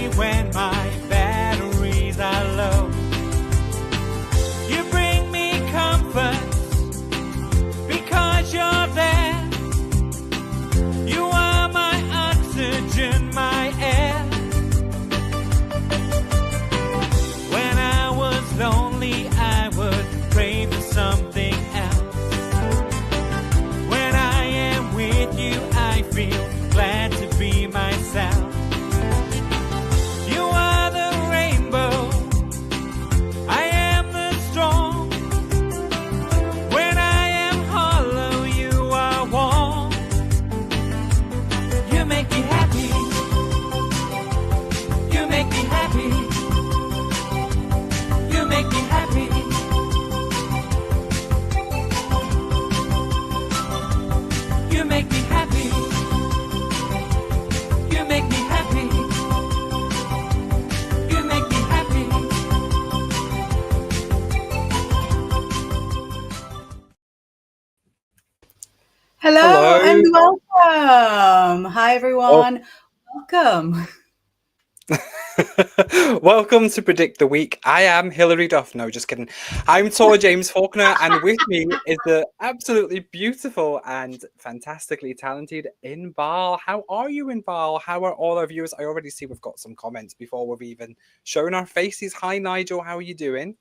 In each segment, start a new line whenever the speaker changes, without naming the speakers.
me when my batteries are low. You bring me comfort because you're there. You are my oxygen, my air. When I was lonely, I would pray for something else. When I am with you, I feel glad to be myself. You are the rainbow, I am the storm. When I am hollow, you are warm. You make me happy. You make me happy. You make me happy. You make me happy. You make me happy. You make me happy.
Hello
Hello.
and welcome. Hi
Oh,
everyone. Welcome.
welcome to Predict the Week. I am Hilary Duff. No, just kidding. I'm Tor James Faulkner, and with me is the absolutely beautiful and fantastically talented Inbaal. How are you, Inbaal? How are all our viewers? I already see we've got some comments before we've even shown our faces. Hi, Nigel. How are you doing?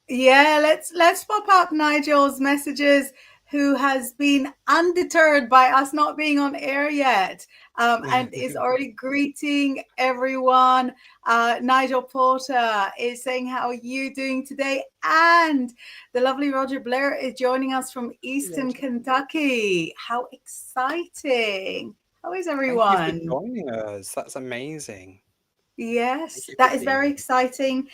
Yeah, let's pop up Nigel's messages, who has been undeterred by us not being on air yet, and is already greeting everyone. Nigel Porter is saying, how are you doing today? And the lovely Roger Blair is joining us from Eastern Kentucky. How exciting. How is
Thank you for
everyone?
joining us. That's amazing. Thank
Yes,
you for
that is
being
very
here.
exciting.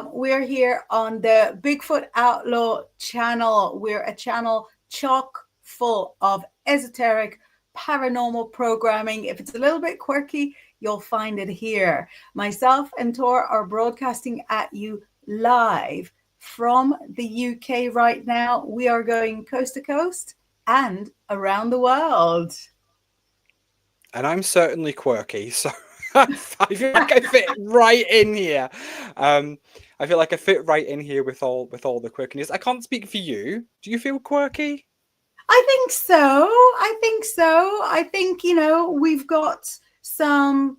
We're here on the Bigfoot Outlaw channel. We're a channel chock full of esoteric paranormal programming. If it's a little bit quirky, you'll find it here. Myself and Tor are broadcasting at you live from the UK right now. We are going coast to coast and around the world.
And I'm certainly quirky, so I feel like I fit right in here. I feel like I fit right in here with all the quirkiness. I can't speak for you. Do you feel quirky?
I think so. I think, we've got some,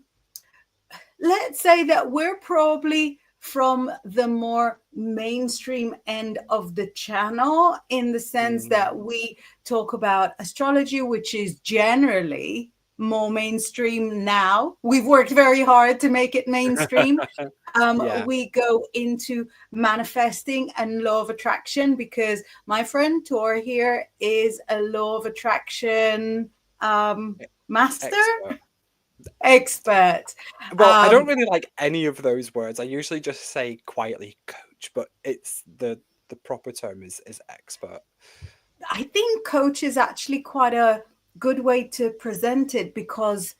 let's say that we're probably from the more mainstream end of the channel, in the sense that we talk about astrology, which is generally more mainstream now. We've worked very hard to make it mainstream.
Yeah,
We go into manifesting and law of attraction, because my friend Tor here is a law of attraction master,
expert.
expert.
Well, I don't really like any of those words. I usually just say quietly coach, but it's the proper term is expert.
I think coach is actually quite a good way to present it, because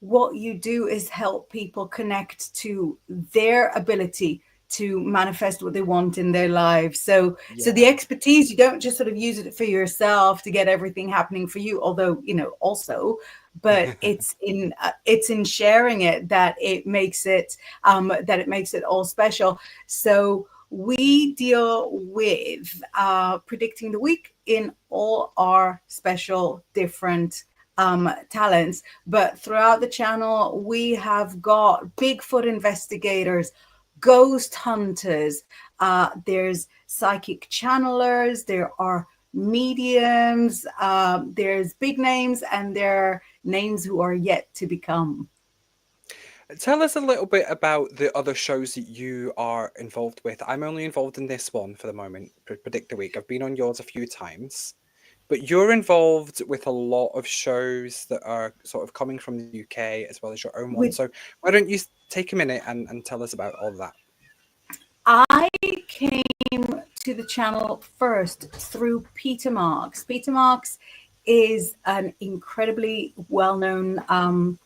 what you do is help people connect to their ability to manifest what they want in their lives. So the
Yeah.
expertise, you don't just sort of use it for yourself to get everything happening for you, although, also, but it's in sharing it that it makes it all special. So we deal with predicting the week in all our special different talents. But throughout the channel, we have got Bigfoot investigators, ghost hunters, there's psychic channelers, there are mediums, there's big names, and there are names who are yet to become.
Tell us a little bit about the other shows that you are involved with. I'm only involved in this one for the moment, Predict the Week. I've been on yours a few times, but you're involved with a lot of shows that are sort of coming from the UK as well as your own one. So why don't you take a minute and tell us about all of that?
I came to the channel first through Peter Marks. Peter Marks is an incredibly well-known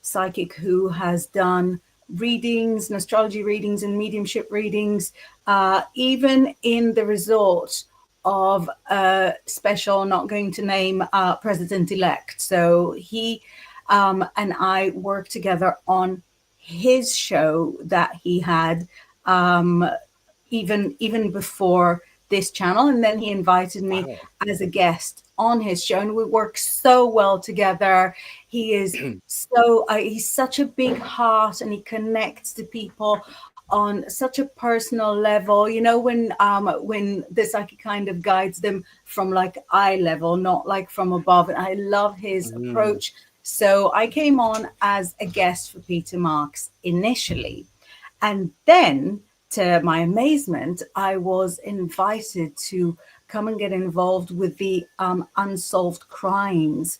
psychic who has done readings and astrology readings and mediumship readings, even in the resort of a special, not going to name, president-elect. So he and I work together on his show that he had, um, even before this channel, and then he invited me
Wow.
as a guest on his show, and we work so well together. He is so he's such a big heart, and he connects to people on such a personal level. You know, when the psychic kind of guides them from like eye level, not like from above. And I love his
Mm.
approach. So I came on as a guest for Peter Marks initially, and then, to my amazement, I was invited to come and get involved with the Unsolved Crimes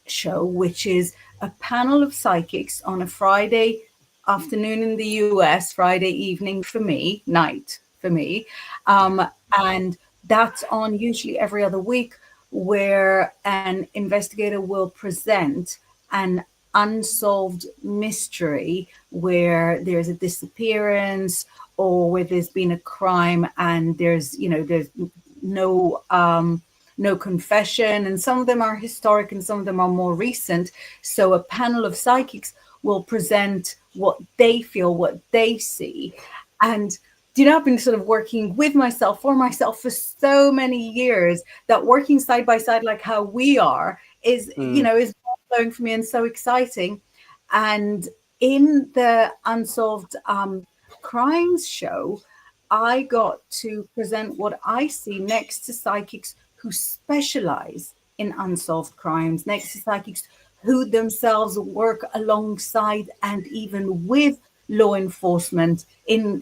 show, which is a panel of psychics on a Friday afternoon in the US, Friday evening for me, night for me. And that's on usually every other week, where an investigator will present an unsolved mystery where there's a disappearance or where there's been a crime and there's no confession, and some of them are historic and some of them are more recent. So a panel of psychics will present what they feel, what they see. And I've been sort of working with myself, for myself, for so many years, that working side by side like how we are is
Mm.
is flowing for me and so exciting. And in the Unsolved Crimes show, I got to present what I see next to psychics who specialize in unsolved crimes, next to psychics who themselves work alongside and even with law enforcement in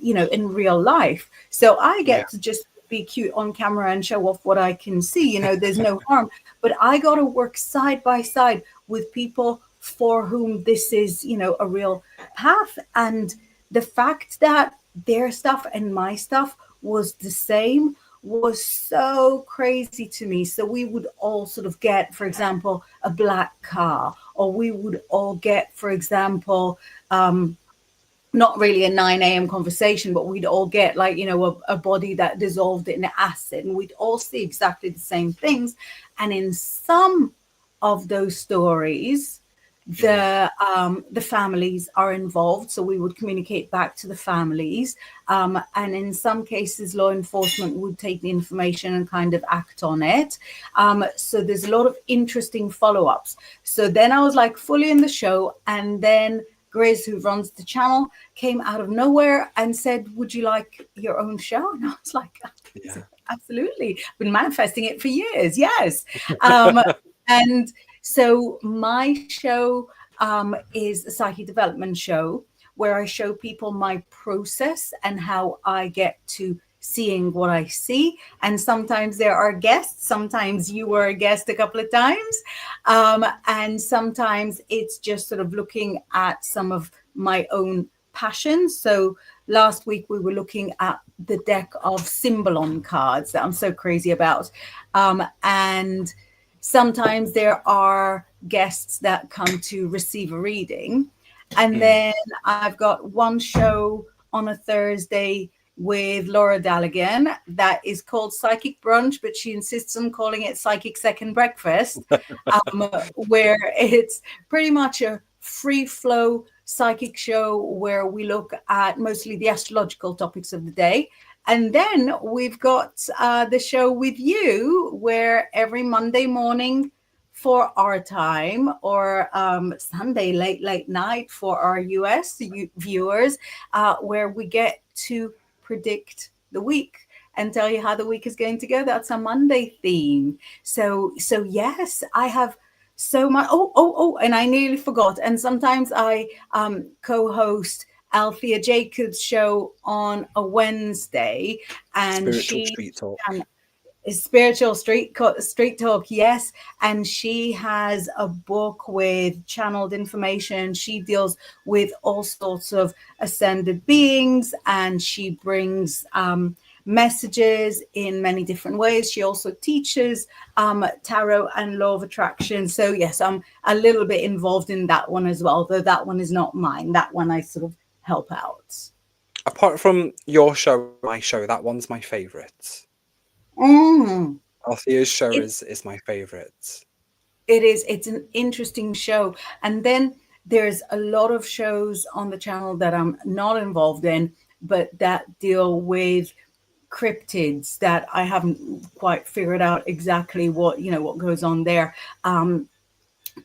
real life. So I
Yeah.
get to just be cute on camera and show off what I can see. There's no harm, but I got to work side by side with people for whom this is, a real path. And the fact that their stuff and my stuff was the same was so crazy to me. So we would all sort of get, for example, a black car, or we would all get, for example, not really a 9 a.m. conversation, but we'd all get like, a body that dissolved in acid, and we'd all see exactly the same things. And in some of those stories, the families are involved, so we would communicate back to the families, and in some cases law enforcement would take the information and kind of act on it. So there's a lot of interesting follow-ups. So then I was like fully in the show, and then Grizz, who runs the channel, came out of nowhere and said, "Would you like your own show?" And I was like,
Yeah.
"Absolutely. I've been manifesting it for years. Yes." And so my show is a psychic development show where I show people my process and how I get to seeing what I see. And sometimes there are guests. Sometimes you were a guest a couple of times. And sometimes it's just sort of looking at some of my own passions. So last week we were looking at the deck of Symbolon cards that I'm so crazy about. And sometimes there are guests that come to receive a reading. And then I've got one show on a Thursday with Laura Dallaghan that is called Psychic Brunch, but she insists on calling it Psychic Second Breakfast, where it's pretty much a free flow psychic show where we look at mostly the astrological topics of the day. And then we've got the show with you, where every Monday morning for our time, or Sunday late night for our US viewers, where we get to predict the week and tell you how the week is going to go. That's a Monday theme. So yes, I have so much. And I nearly forgot. And sometimes I co-host Althea Jacobs' show on a Wednesday, and
Spiritual
she
street talk.
is spiritual street talk, yes. And she has a book with channeled information. She deals with all sorts of ascended beings, and she brings messages in many different ways. She also teaches tarot and law of attraction. So yes, I'm a little bit involved in that one as well, though that one is not mine. That one I sort of help out.
Apart from your show, my show, that one's my favourite.
Mm.
Althea's show
It,
is my favourite.
it is. It's an interesting show. And then there's a lot of shows on the channel that I'm not involved in, but that deal with cryptids that I haven't quite figured out exactly what goes on there.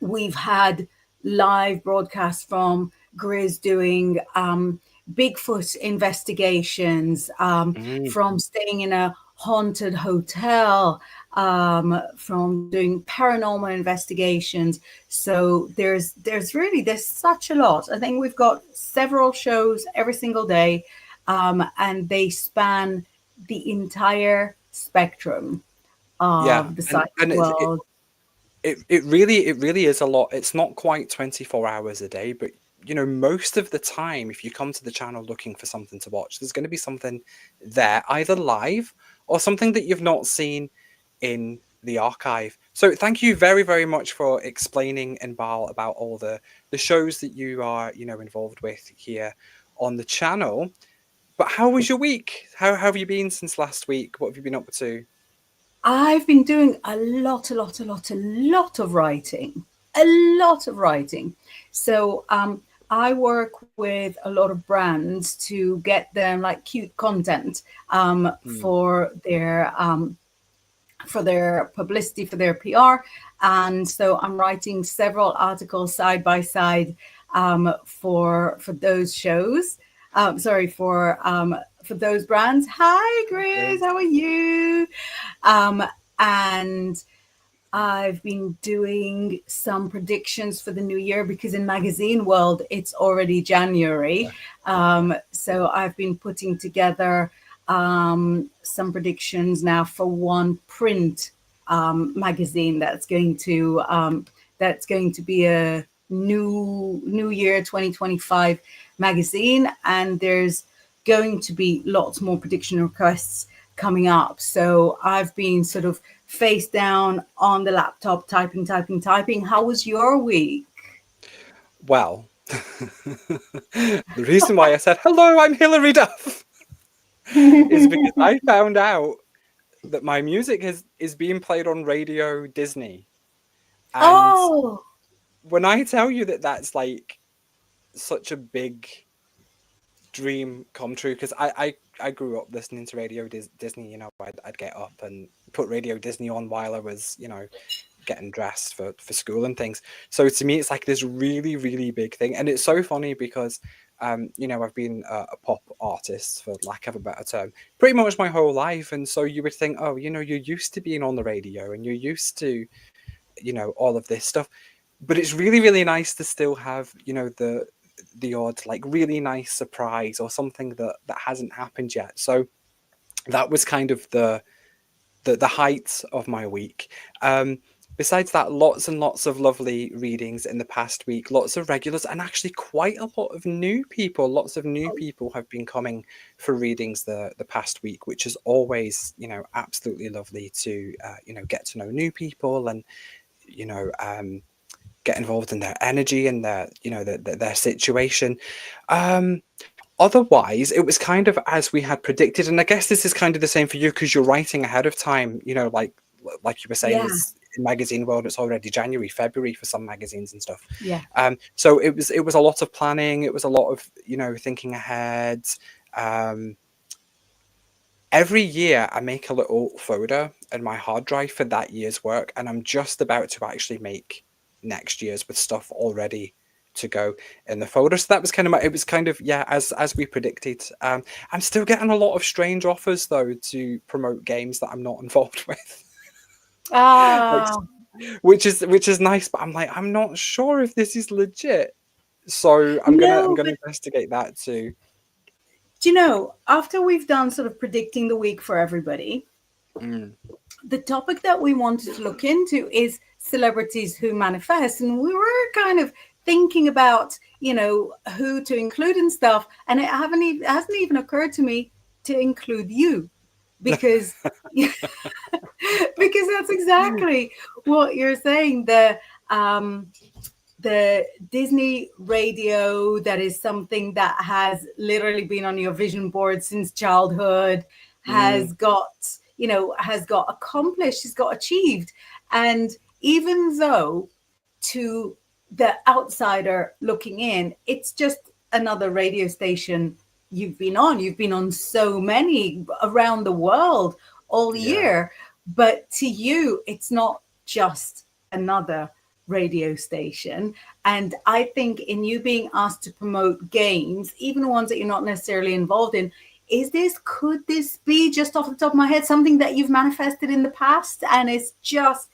We've had live broadcasts from Grizz doing Bigfoot investigations,
Mm.
from staying in a haunted hotel, from doing paranormal investigations. So there's such a lot. I think we've got several shows every single day, and they span the entire spectrum
Yeah,
of the psychic
and
world.
it really is a lot. It's not quite 24 hours a day, but most of the time, if you come to the channel looking for something to watch, there's going to be something there, either live or something that you've not seen in the archive. So thank you very, very much for explaining, Inbal, about all the shows that you are, involved with here on the channel. But how was your week? How have you been since last week? What have you been up to?
I've been doing a lot of writing, a lot of writing. So I work with a lot of brands to get them like cute content
Hmm.
for their publicity, for their PR. And so I'm writing several articles side by side for those shows. Sorry, for those brands. Hi, Grizz, how are you? Um, and I've been doing some predictions for the new year because in magazine world it's already January. So I've been putting together some predictions now for one print magazine that's going to be a new year 2025 magazine, and there's going to be lots more prediction requests coming up. So I've been sort of face down on the laptop, typing. How was your week?
Well, the reason why I said, hello, I'm Hilary Duff, is because I found out that my music is being played on Radio Disney. And
Oh,
when I tell you that that's like such a big dream come true, because I grew up listening to Radio Disney, I'd get up and put Radio Disney on while I was, getting dressed for school and things. So to me, it's like this really, really big thing. And it's so funny because, I've been a pop artist, for lack of a better term, pretty much my whole life. And so you would think, oh, you're used to being on the radio and you're used to, all of this stuff. But it's really, really nice to still have, the odd, like, really nice surprise or something that hasn't happened yet. So that was kind of the height of my week. Besides that, lots and lots of lovely readings in the past week, lots of regulars, and actually quite a lot of new people. Lots of new people have been coming for readings the past week, which is always, absolutely lovely to, get to know new people and, get involved in their energy and their, their situation. Otherwise, it was kind of as we had predicted, and I guess this is kind of the same for you because you're writing ahead of time. Like you were saying,
yeah,
is in magazine world, it's already January, February for some magazines and stuff.
yeah.
So it was a lot of planning. It was a lot of thinking ahead. Every year, I make a little folder in my hard drive for that year's work, and I'm just about to actually make next year's with stuff already to go in the folder. So that was kind of it was kind of, yeah, as we predicted. I'm still getting a lot of strange offers though to promote games that I'm not involved with. Like,
Ah,
which is nice, but I'm like, I'm not sure if this is legit. So I'm
no,
gonna
but
investigate that too.
do you know, after we've done sort of predicting the week for everybody,
Mm.
the topic that we wanted to look into is celebrities who manifest. And we were kind of thinking about, who to include and stuff. And it hasn't even occurred to me to include you because because that's exactly what you're saying. The Disney radio, that is something that has literally been on your vision board since childhood,
Mm.
has got accomplished, has got achieved. And even though to the outsider looking in, it's just another radio station you've been on. You've been on so many around the world all
Yeah.
year, but to you, it's not just another radio station. And I think in you being asked to promote games, even ones that you're not necessarily involved in, could this be, just off the top of my head, something that you've manifested in the past and it's just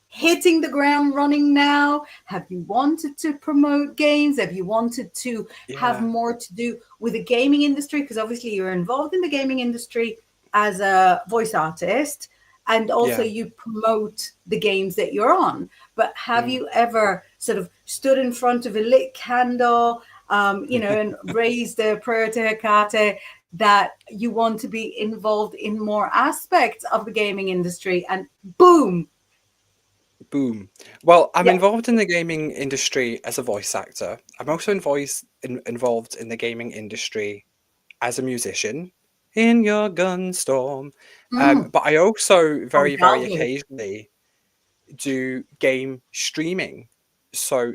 hitting the ground running now? Have you wanted to promote games? Have you wanted to have
Yeah.
more to do with the gaming industry? Because obviously you're involved in the gaming industry as a voice artist, and also
Yeah.
you promote the games that you're on. But have
Mm.
you ever sort of stood in front of a lit candle, and raised a prayer to Hecate that you want to be involved in more aspects of the gaming industry, and boom?
Boom. Well, I'm
Yeah.
involved in the gaming industry as a voice actor. I'm also involved in the gaming industry as a musician in your gunstorm.
Mm.
But I also
Oh,
very, very
lovely.
occasionally do game streaming. So,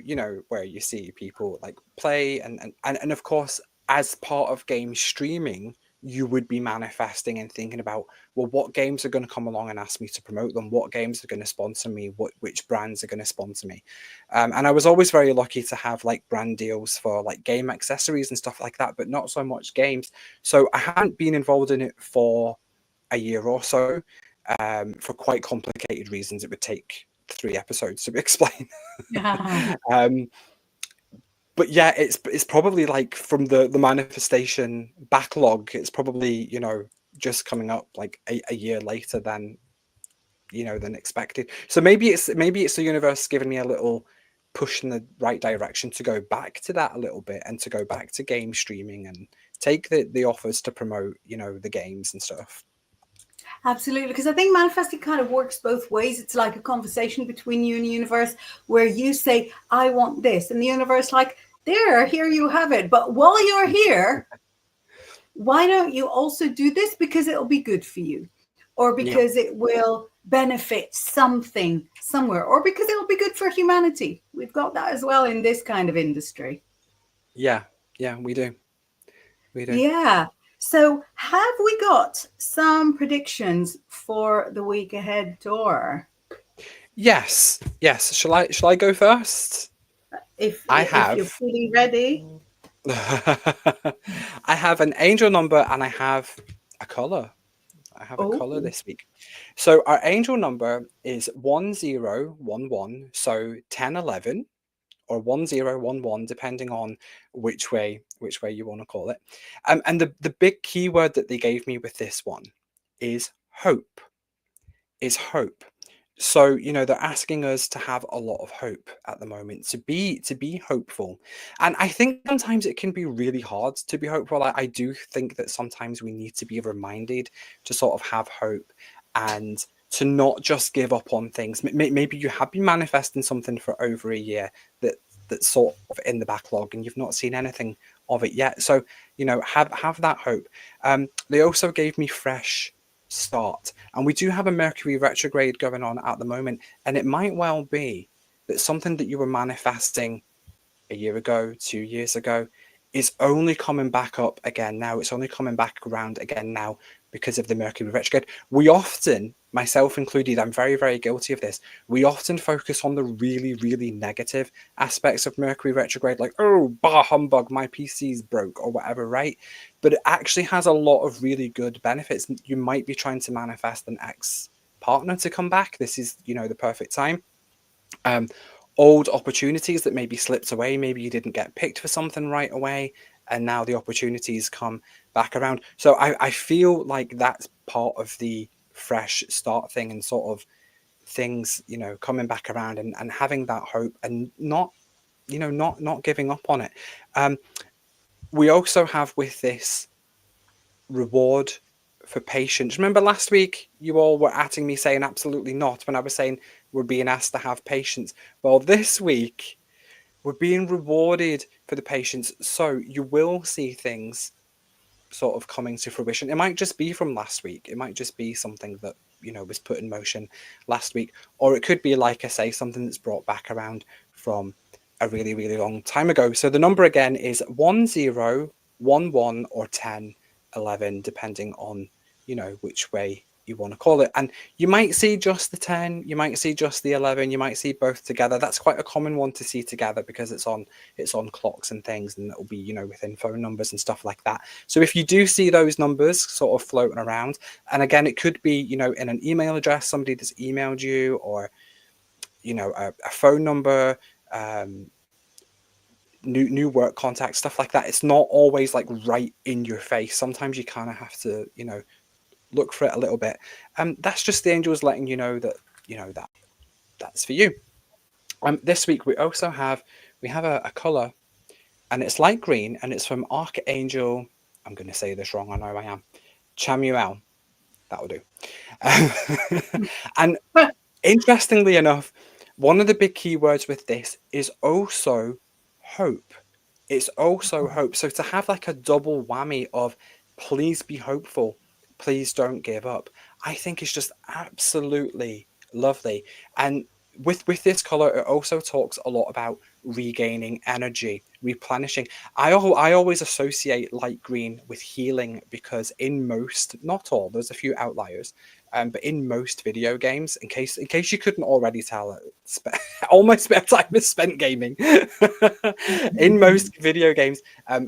where you see people like play and of course, as part of game streaming, you would be manifesting and thinking about, well, what games are going to come along and ask me to promote them? What games are going to sponsor me? Which brands are going to sponsor me? And I was always very lucky to have like brand deals for like game accessories and stuff like that, but not so much games. So I hadn't been involved in it for a year or so, for quite complicated reasons. It would take 3 episodes to explain.
Yeah.
um, but yeah, it's probably like from the manifestation backlog. It's probably just coming up like a year later than expected. So maybe it's the universe giving me a little push in the right direction to go back to that a little bit and to go back to game streaming and take the offers to promote the games and stuff.
Absolutely, because I think manifesting kind of works both ways. It's like a conversation between you and the universe where you say, I want this, and the universe like, here you have it. But while you're here, why don't you also do this, because it'll be good for you, or
Yeah.
because it will benefit something somewhere, or because it'll be good for humanity. We've got that as well in this kind of industry.
Yeah, yeah, we do. We do.
Yeah. So have we got some predictions for the week ahead, Tor?
Yes, yes. Shall I go first? I
If you're
have
fully ready.
I have an angel number and I have a color. I have a color
Oh,
this week. So our angel number is 1011, so 1011 or 1011, depending on which way you want to call it. And the big keyword that they gave me with this one is hope. Is hope. So they're asking us to have a lot of hope at the moment, to be hopeful. And I think sometimes it can be really hard to be hopeful. I do think that sometimes we need to be reminded to sort of have hope and to not just give up on things. Maybe you have been manifesting something for over a year that's sort of in the backlog and you've not seen anything of it yet. So have that hope. They also gave me fresh start, and we do have a Mercury retrograde going on at the moment, and it might well be that something that you were manifesting a year ago, 2 years ago, is only coming back up again now. It's only coming back around again now because of the Mercury retrograde. We often, myself included, I'm very, very guilty of this. We often focus on the really, really negative aspects of Mercury retrograde, like, oh, bah humbug, my PC's broke or whatever, right? But it actually has a lot of really good benefits. You might be trying to manifest an ex partner to come back. This is, the perfect time. Um, Old opportunities that maybe slipped away, maybe you didn't get picked for something right away, and now the opportunities come back around. So I feel like that's part of the fresh start thing and sort of things, coming back around and having that hope and not giving up on it. We also have with this reward for patience. Remember last week you all were atting me saying absolutely not when I was saying we're being asked to have patience. Well, this week we're being rewarded for the patience. So you will see things sort of coming to fruition. It might just be from last week. It might just be something that, was put in motion last week. Or it could be, like I say, something that's brought back around from a really, really long time ago. So the number again is 10, 11, or 10, 11, depending on, you know, which way you want to call it. And you might see just the 10, you might see just the 11, you might see both together. That's quite a common one to see together because it's on clocks and things, and it'll be, you know, within phone numbers and stuff like that. So if you do see those numbers sort of floating around, and again, it could be, you know, in an email address, somebody that's emailed you, or, you know, a phone number, new work contacts, stuff like that. It's not always like right in your face. Sometimes you kind of have to, you know, look for it a little bit. That's just the angels letting you know that, you know, that's for you. This week we also have a color, and it's light green, and it's from Archangel. I'm going to say this wrong. I know I am. Chamuel. That'll do. And interestingly enough, one of the big keywords with this is also hope. It's also hope. So to have like a double whammy of please be hopeful, please don't give up, I think is just absolutely lovely. And with this color, it also talks a lot about regaining energy, replenishing. I always associate light green with healing because in most, not all, there's a few outliers, but in most video games, in case you couldn't already tell, all my spare time is spent gaming. In most video games,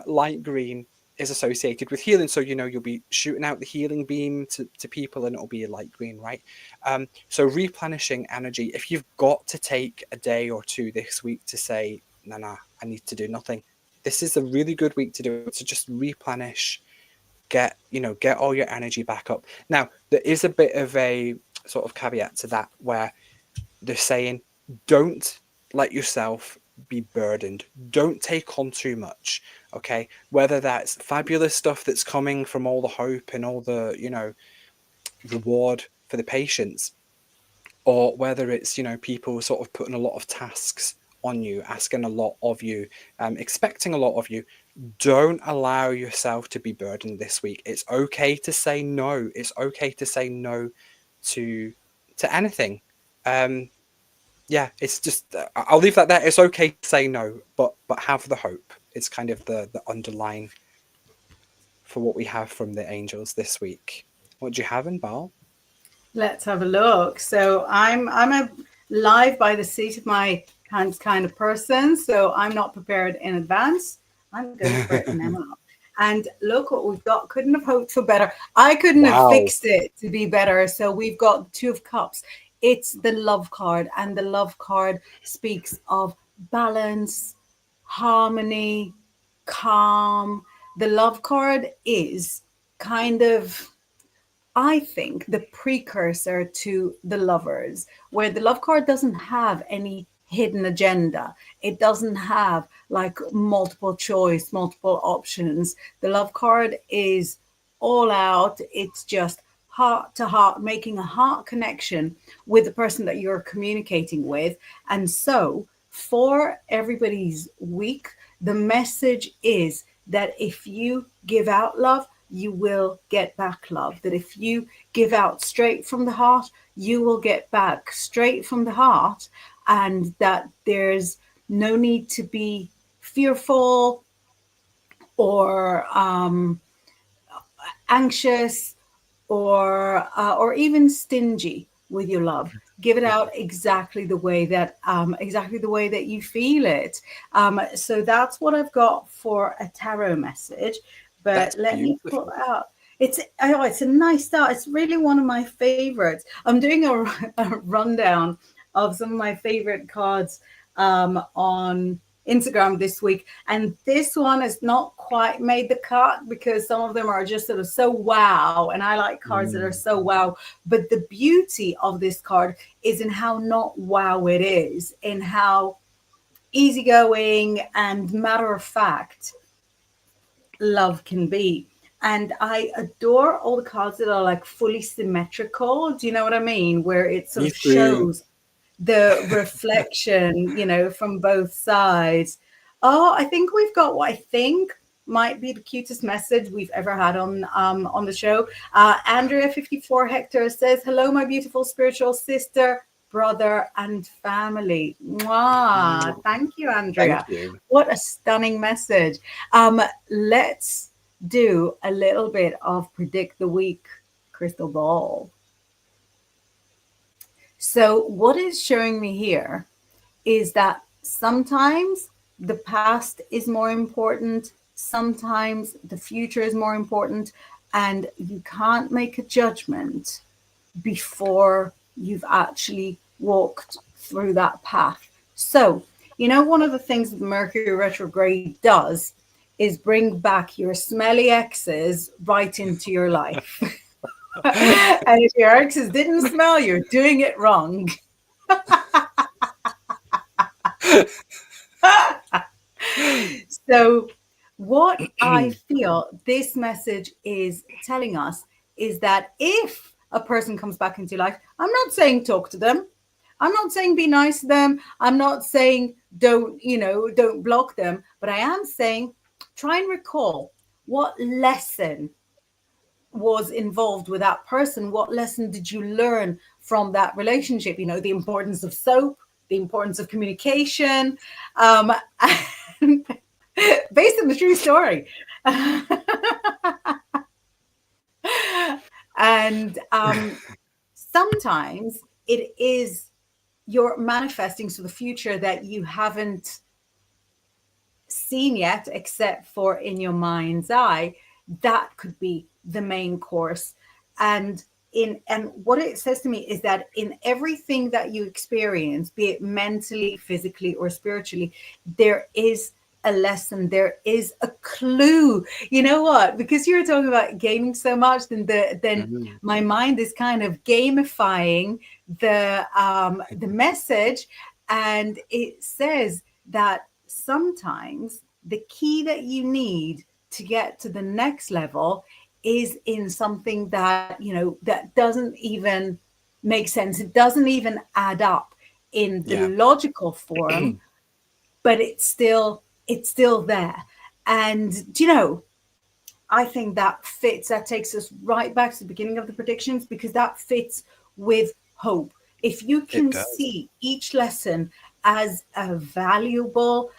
light green is associated with healing. So, you know, you'll be shooting out the healing beam to people and it'll be a light green, right? So replenishing energy. If you've got to take a day or two this week to say, nah, I need to do nothing, this is a really good week to do it, to just replenish, get all your energy back up. Now, there is a bit of a sort of caveat to that where they're saying, don't let yourself be burdened. Don't take on too much. Okay. Whether that's fabulous stuff that's coming from all the hope and all the, you know, reward for the patients, or whether it's, you know, people sort of putting a lot of tasks on you, asking a lot of you, expecting a lot of you. Don't allow yourself to be burdened this week. It's okay to say no. It's okay to say no to anything. Yeah, it's just, I'll leave that there. It's okay to say no, but have the hope. It's kind of the underline for what we have from the angels this week. What do you have, Inbaal?
Let's have a look. So I'm a live by the seat of my pants kind of person. So I'm not prepared in advance. I'm going for it now. And look what we've got. Couldn't have hoped for better. I couldn't have fixed it to be better. So we've got Two of Cups. It's the love card, and the love card speaks of balance, harmony, calm. The love card is kind of, I think, the precursor to the Lovers, where the love card doesn't have any hidden agenda. It doesn't have like multiple choice, multiple options. The love card is all out. It's just heart to heart, making a heart connection with the person that you're communicating with. And so for everybody's week, the message is that if you give out love, you will get back love. That if you give out straight from the heart, you will get back straight from the heart. And that there's no need to be fearful or anxious or even stingy with your love. Give it out exactly the way that you feel it. So that's what I've got for a tarot message. But
That's
let
beautiful.
me pull out. It's a nice start. It's really one of my favorites. I'm doing a rundown of some of my favorite cards on Instagram this week, and this one has not quite made the cut because some of them are just sort of so wow, and I like cards that are so wow. But the beauty of this card is in how not wow it is, in how easygoing and matter of fact love can be. And I adore all the cards that are like fully symmetrical. Do you know what I mean? Where it sort of shows the reflection, you know, from both sides. Oh, I think we've got what I think might be the cutest message we've ever had on the show. Andrea 54 Hector says, "Hello, my beautiful spiritual sister. brother, and family. Mwah. Thank you,
Thank
Andrea.
you.
What a stunning message. Let's do a little bit of predict the week crystal ball. So, what is showing me here is that sometimes the past is more important, sometimes the future is more important, and you can't make a judgment before you've actually walked through that path. So, one of the things that Mercury retrograde does is bring back your smelly exes right into your life. And if your exes didn't smell, you're doing it wrong. So, what I feel this message is telling us is that if a person comes back into life, I'm not saying talk to them. I'm not saying be nice to them. I'm not saying don't block them. But I am saying try and recall what lesson was involved with that person. What lesson did you learn from that relationship? The importance of soap, the importance of communication, and based on the true story. And sometimes it is you're manifesting to the future that you haven't seen yet, except for in your mind's eye. That could be the main course. And what it says to me is that in everything that you experience, be it mentally, physically, or spiritually, there is a lesson, there is a clue. You know what? Because you're talking about gaming so much, then my mind is kind of gamifying the message, and it says that sometimes the key that you need to get to the next level is in something that that doesn't even make sense. It doesn't even add up in the logical form, but it's still there. And I think that fits. That takes us right back to the beginning of the predictions, because that fits with hope. If you can see each lesson as a valuable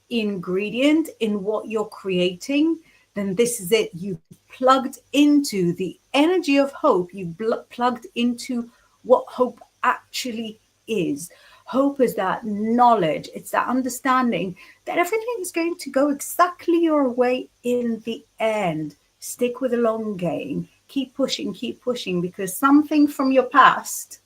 ingredient in what you're creating, then this is it. You've plugged into the energy of hope. You've plugged into what hope actually is. Hope is that knowledge. It's that understanding that everything is going to go exactly your way in the end. Stick with the long game. Keep pushing, because something from your past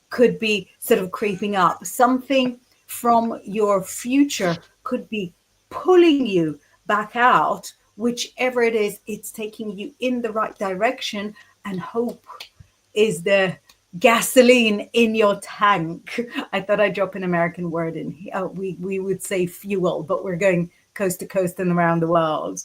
could be sort of creeping up. Something from your future could be pulling you back out. Whichever it is, it's taking you in the right direction, and hope is the gasoline in your tank. I thought I'd drop an American word in here. We would say fuel, but we're going coast to coast and around the world.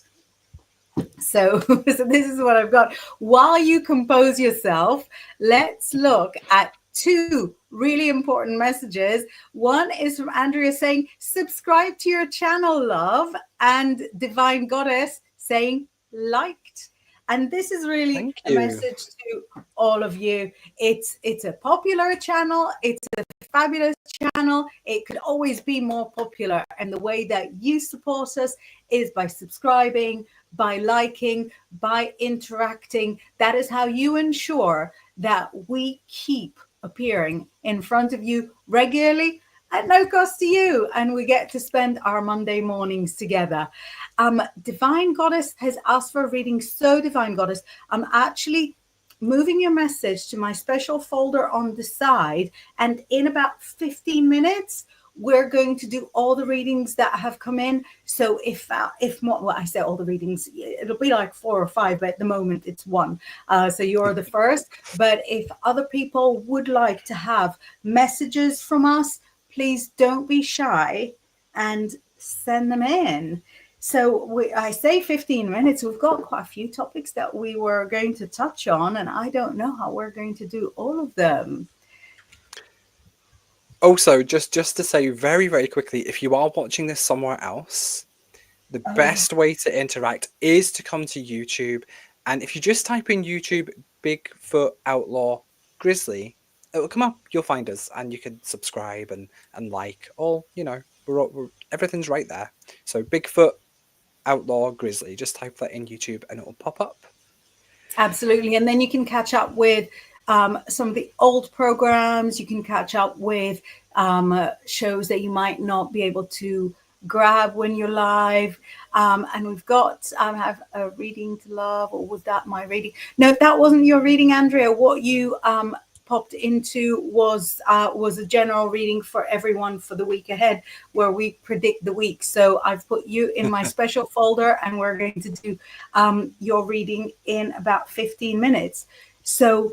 So this is what I've got. While you compose yourself, let's look at two really important messages. One is from Andrea saying, subscribe to your channel, love, and Divine Goddess saying, liked. And this is really a message to all of you. It's a popular channel. It's a fabulous channel. It could always be more popular. And the way that you support us is by subscribing, by liking, by interacting. That is how you ensure that we keep appearing in front of you regularly at no cost to you, and we get to spend our Monday mornings together. Divine Goddess has asked for a reading. So Divine Goddess, I'm actually moving your message to my special folder on the side, and in about 15 minutes we're going to do all the readings that have come in. So if more, well, I say all the readings, it'll be like 4 or 5, but at the moment it's 1. So you're the first. But if other people would like to have messages from us, please don't be shy and send them in. So I say 15 minutes. We've got quite a few topics that we were going to touch on, and I don't know how we're going to do all of them.
Also, just to say very, very quickly, if you are watching this somewhere else, the best way to interact is to come to YouTube. And if you just type in YouTube Bigfoot Outlaw Grizzly, it'll come up. You'll find us, and you can subscribe and like. All we're everything's right there. So Bigfoot Outlaw Grizzly. Just type that in YouTube, and it'll pop up.
Absolutely. And then you can catch up with some of the old programs. You can catch up with shows that you might not be able to grab when you're live. And we've got have a reading to love, or was that my reading? No, that wasn't your reading, Andrea. What you popped into was a general reading for everyone for the week ahead, where we predict the week. So I've put you in my special folder, and we're going to do your reading in about 15 minutes. So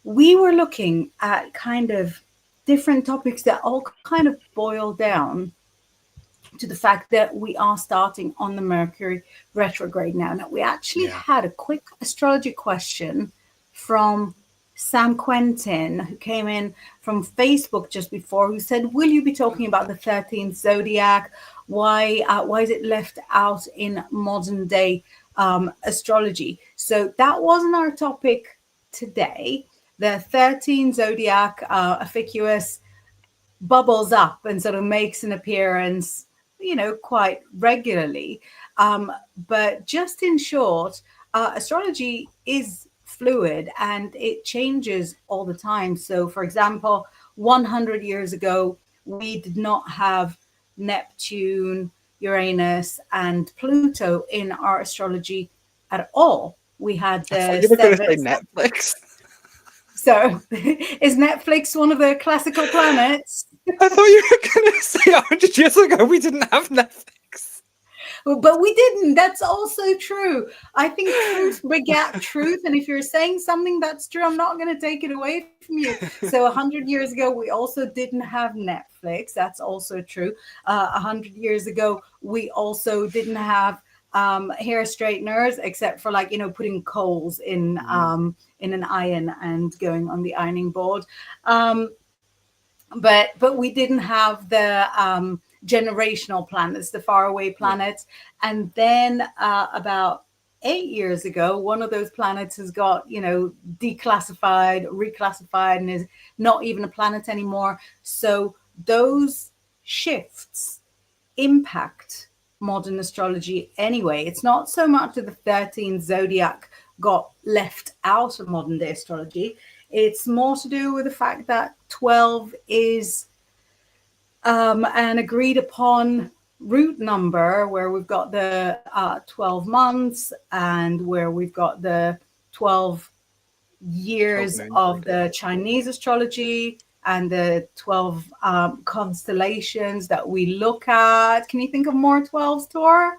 we were looking at kind of different topics that all kind of boil down to the fact that we are starting on the Mercury retrograde now. Now, we actually had a quick astrology question from Sam Quentin, who came in from Facebook just before, who said, will you be talking about the 13th zodiac? Why is it left out in modern day astrology? So that wasn't our topic today. The 13th zodiac, Ophiuchus, bubbles up and sort of makes an appearance, quite regularly. But just in short, astrology is fluid and it changes all the time. So, for example, 100 years ago, we did not have Neptune, Uranus, and Pluto in our astrology at all. We had the
I thought you were going to say Netflix.
So, is Netflix one of the classical planets?
I thought you were going to say 100 years ago we didn't have Netflix.
But we didn't. That's also true. I think truth begat truth. And if you're saying something that's true, I'm not going to take it away from you. So 100 years ago, we also didn't have Netflix. That's also true. 100 years ago, we also didn't have hair straighteners, except for putting coals in an iron and going on the ironing board. But we didn't have the generational planets, the faraway planets. And then about 8 years ago, one of those planets has got, declassified, reclassified, and is not even a planet anymore. So those shifts impact modern astrology anyway. It's not so much that the 13th zodiac got left out of modern day astrology. It's more to do with the fact that 12 is an agreed upon root number, where we've got the 12 months and where we've got the 12 years of the Chinese astrology and the 12 constellations that we look at. Can you think of more 12s, Tor?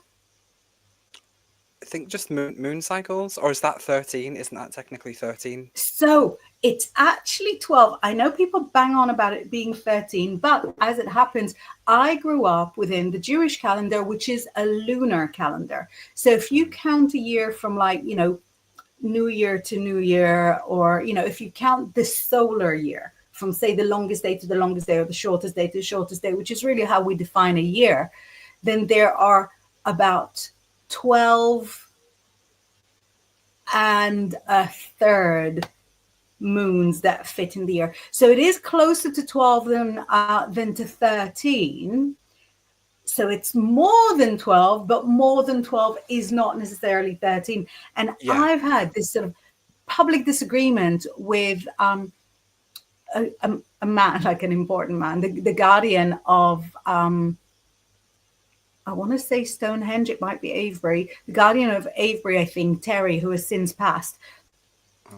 I think just moon cycles, or is that 13? Isn't that technically 13?
So it's actually 12. I know people bang on about it being 13, but as it happens, I grew up within the Jewish calendar, which is a lunar calendar. So if you count a year from New Year to New Year, or, if you count the solar year from, say, the longest day to the longest day, or the shortest day to the shortest day, which is really how we define a year, then there are about 12 and a third moons that fit in the year. So it is closer to 12 than to 13. So it's more than 12, but more than 12 is not necessarily 13. And I've had this sort of public disagreement with a man, like an important man, the guardian of I want to say Stonehenge, it might be Avebury, the guardian of Avebury, I think, Terry, who has since passed.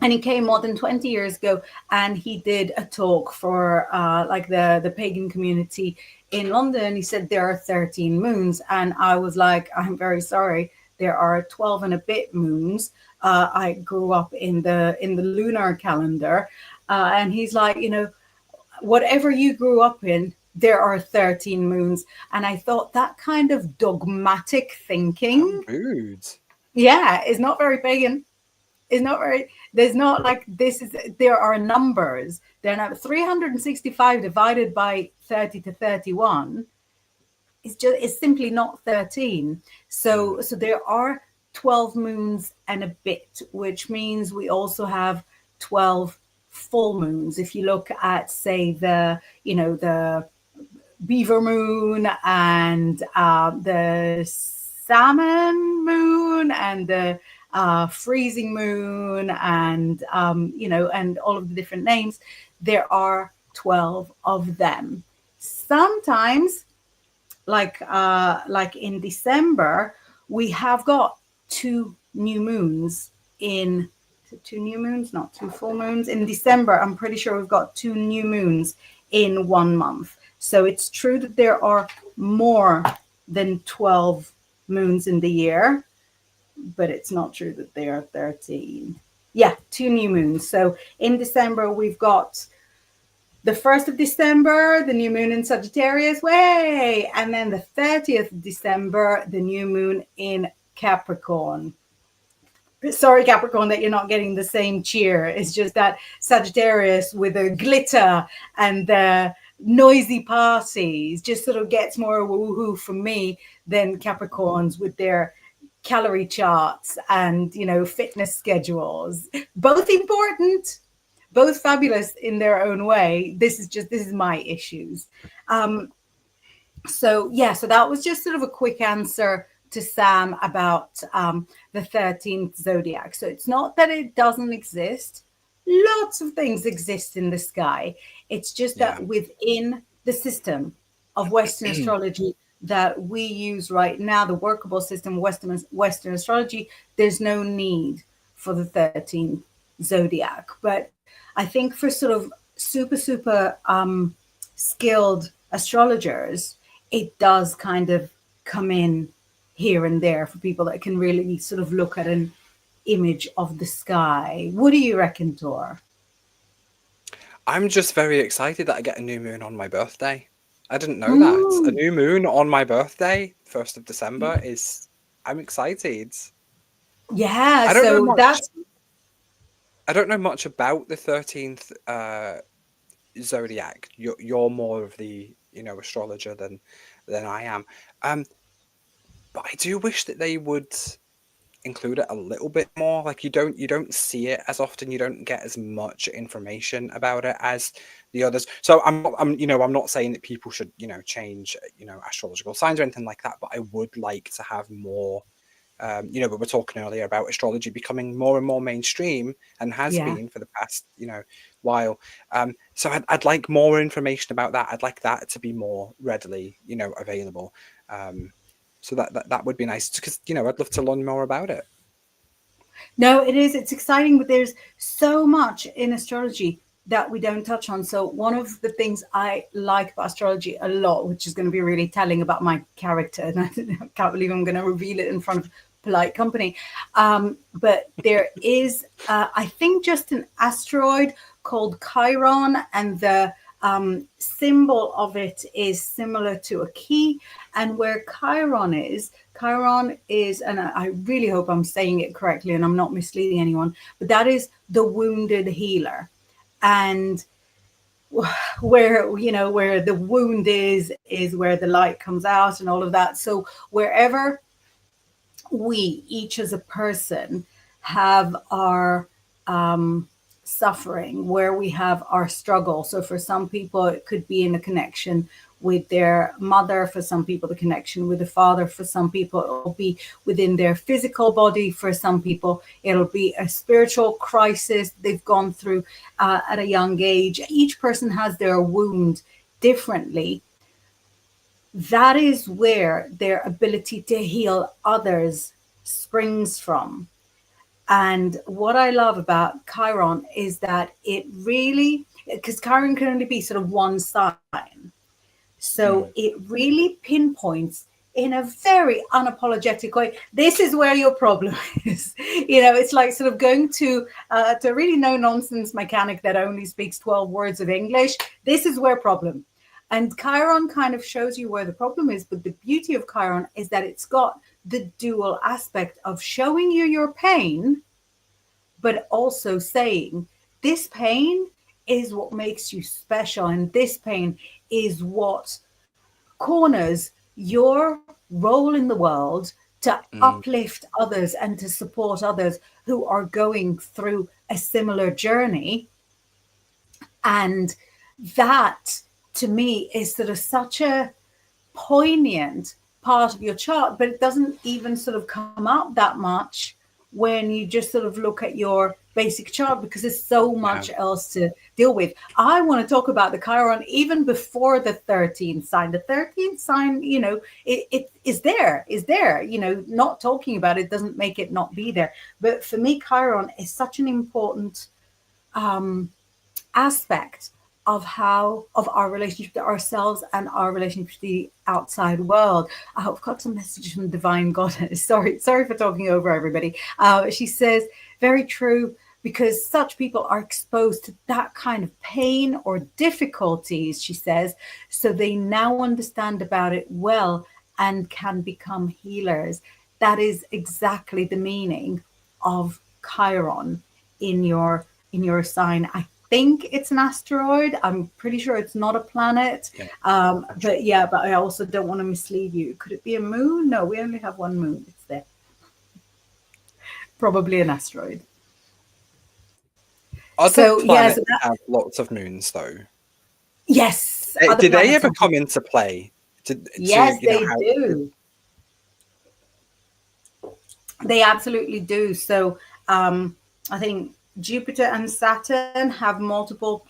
And he came more than 20 years ago, and he did a talk for the pagan community in London. He said there are 13 moons. And I was like, I'm very sorry. There are 12 and a bit moons. I grew up in the lunar calendar. And he's like, whatever you grew up in, there are 13 moons. And I thought that kind of dogmatic thinking, is not very pagan. It's not very, there's not like this is, there are numbers. They're now 365 divided by 30 to 31. It's simply not 13. So there are 12 moons and a bit, which means we also have 12 full moons. If you look at, say, the beaver moon and the salmon moon and the freezing moon and and all of the different names, there are 12 of them. Sometimes, like in December, we have got two new moons in two new moons, not two full moons. In December, I'm pretty sure we've got two new moons in 1 month. So it's true that there are more than 12 moons in the year, but it's not true that there are 13. Yeah, two new moons. So in December, we've got the 1st of December, the new moon in Sagittarius, way! And then the 30th of December, the new moon in Capricorn. Sorry, Capricorn, that you're not getting the same cheer. It's just that Sagittarius with the glitter and the noisy parties just sort of gets more woohoo from me than Capricorns with their calorie charts and, fitness schedules. Both important, both fabulous in their own way. This is my issues. So that was just sort of a quick answer to Sam about the 13th zodiac. So it's not that it doesn't exist. Lots of things exist in the sky. It's just that within the system of Western astrology that we use right now, the workable system of Western astrology, there's no need for the 13th zodiac. But I think for sort of super skilled astrologers, it does kind of come in here and there for people that can really sort of look at an image of the sky. What do you reckon, Tor?
I'm just very excited that I get a new moon on my birthday. I didn't know that. A new moon on my birthday, 1st of December, I'm excited.
Yeah,
I don't know much about the 13th zodiac. You're more of the astrologer than I am. But I do wish that they would include it a little bit more. Like you don't see it as often. You don't get as much information about it as the others. So I'm not saying that people should change astrological signs or anything like that. But I would like to have more. But we're talking earlier about astrology becoming more and more mainstream and has been for the past while. So I'd like more information about that. I'd like that to be more readily available. So that would be nice because I'd love to learn more about it.
No, it is. It's exciting, but there's so much in astrology that we don't touch on. So one of the things I like about astrology a lot, which is going to be really telling about my character, and I can't believe I'm going to reveal it in front of polite company. But there is, I think, just an asteroid called Chiron, and the symbol of it is similar to a key. And where Chiron is, and I really hope I'm saying it correctly and I'm not misleading anyone, but that is the wounded healer. And where the wound is where the light comes out and all of that. So wherever we each as a person have our suffering, where we have our struggle. So for some people, it could be in a connection with their mother. For some people, the connection with the father. For some people, it'll be within their physical body. For some people, it'll be a spiritual crisis they've gone through at a young age. Each person has their wound differently. That is where their ability to heal others springs from. And what I love about Chiron is that it really, because Chiron can only be sort of one sign. So it really pinpoints in a very unapologetic way. This is where your problem is. It's like sort of going to a really no nonsense mechanic that only speaks 12 words of English. This is where problem. And Chiron kind of shows you where the problem is. But the beauty of Chiron is that it's got the dual aspect of showing you your pain, but also saying this pain is what makes you special. And this pain is what corners your role in the world to uplift others and to support others who are going through a similar journey. And that to me is sort of such a poignant part of your chart, but it doesn't even sort of come up that much when you just sort of look at your basic chart, because there's so
Yeah.
much else to deal with. I want to talk about the Chiron even before the 13th sign. The 13th sign, it is there, not talking about it doesn't make it not be there. But for me, Chiron is such an important aspect of our relationship to ourselves and our relationship to the outside world. I've got some messages from Divine Goddess. Sorry for talking over everybody. She says, very true, because such people are exposed to that kind of pain or difficulties, she says, so they now understand about it well and can become healers. That is exactly the meaning of Chiron in your sign. I think it's an asteroid. I'm pretty sure it's not a planet.
Yeah.
But I also don't want to mislead you. Could it be a moon? No, we only have one moon. It's there. Probably an asteroid.
Other
So
planets have lots of moons, though.
Yes.
Did they ever come into play?
Yes, they do. They absolutely do. So I think Jupiter and Saturn have multiple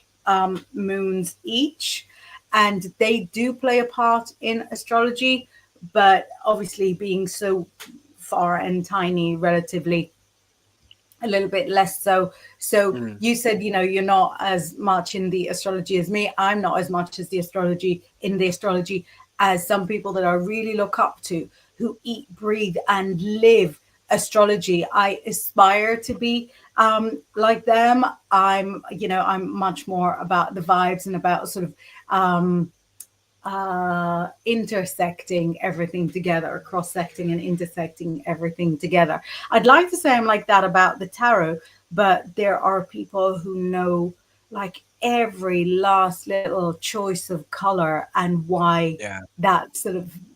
moons each, and they do play a part in astrology, but obviously being so far and tiny relatively, a little bit less so. So you said, you're not as much in the astrology as me. I'm not as much as the astrology as some people that I really look up to, who eat, breathe, and live astrology. I aspire to be like them. I'm much more about the vibes and about sort of intersecting everything together, cross-secting and intersecting everything together. I'd like to say I'm like that about the tarot, but there are people who know like every last little choice of color and why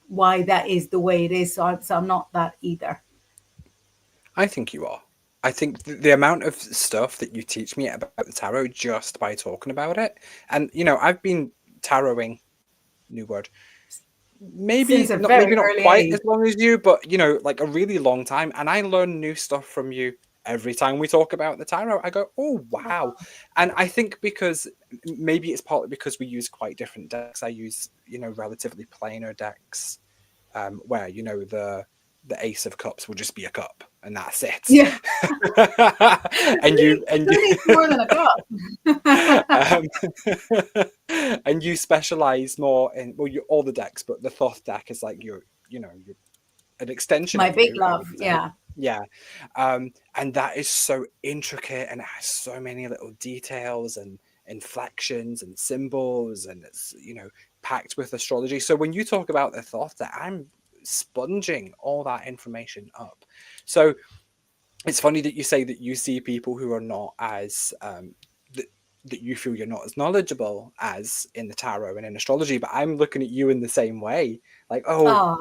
why that is the way it is. So I'm not that either.
I think you are. I think the amount of stuff that you teach me about the tarot just by talking about it, and I've been tarotting, new word,
Since a
maybe
very
not
early
quite
age.
as long as you, but like a really long time, and I learn new stuff from you every time we talk about the tarot. I go, oh wow. And I think because maybe it's partly because we use quite different decks. I use relatively plainer decks, where the Ace of Cups will just be a cup and that's it.
Yeah.
and you
It's more than a cup.
and you specialize more in all the decks, but the Thoth deck is like your an extension
My
of
big
you, I
love.
would say.
Yeah.
And that is so intricate and it has so many little details and inflections and symbols, and it's packed with astrology. So when you talk about the Thoth deck, I'm sponging all that information up. So it's funny that you say that you see people who are not as that you feel you're not as knowledgeable as in the tarot and in astrology, but I'm looking at you in the same way. Like, Inbaal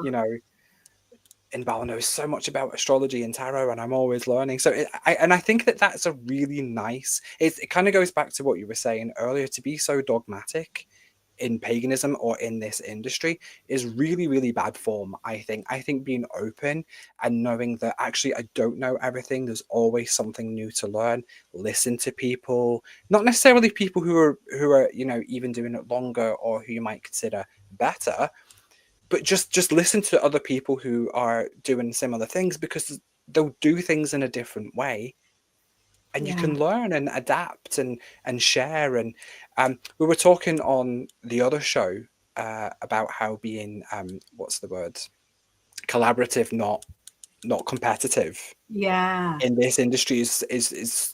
knows so much about astrology and tarot, and I'm always learning. So I think that that's a really nice. It kind of goes back to what you were saying earlier. To be so dogmatic in paganism or in this industry is really, really bad form. I think being open and knowing that actually I don't know everything, there's always something new to learn. Listen to people, not necessarily people who are even doing it longer or who you might consider better, but just listen to other people who are doing similar things, because they'll do things in a different way. And you can learn and adapt and share. And we were talking on the other show about how being what's the word, collaborative, not competitive,
Yeah.
in this industry is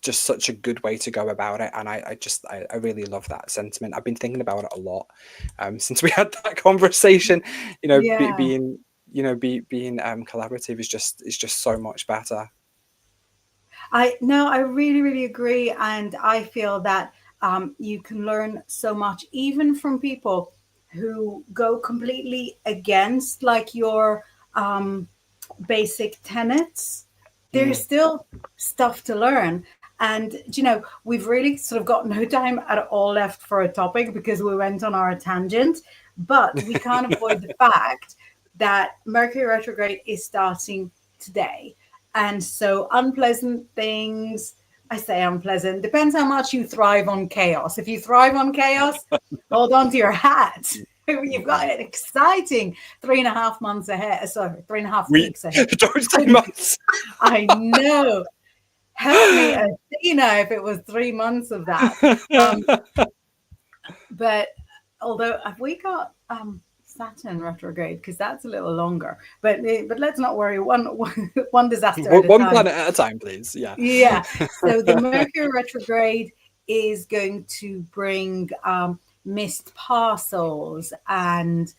just such a good way to go about it. And I really love that sentiment. I've been thinking about it a lot since we had that conversation. Being collaborative is just so much better.
I really, really agree. And I feel that you can learn so much, even from people who go completely against like your basic tenets. There's still stuff to learn. And we've really sort of got no time at all left for a topic because we went on our tangent, but we can't avoid the fact that Mercury retrograde is starting today. And so unpleasant things, I say unpleasant, depends how much you thrive on chaos. If you thrive on chaos, hold on to your hat. You've got an exciting 3.5 months ahead. Sorry, 3.5 weeks ahead.
Don't say months.
I know. Help me, Athena, if it was 3 months of that. But although have we got Saturn retrograde, because that's a little longer. But let's not worry. One disaster at a
One
time.
planet at a time, please. Yeah.
Yeah. So the Mercury retrograde is going to bring missed parcels and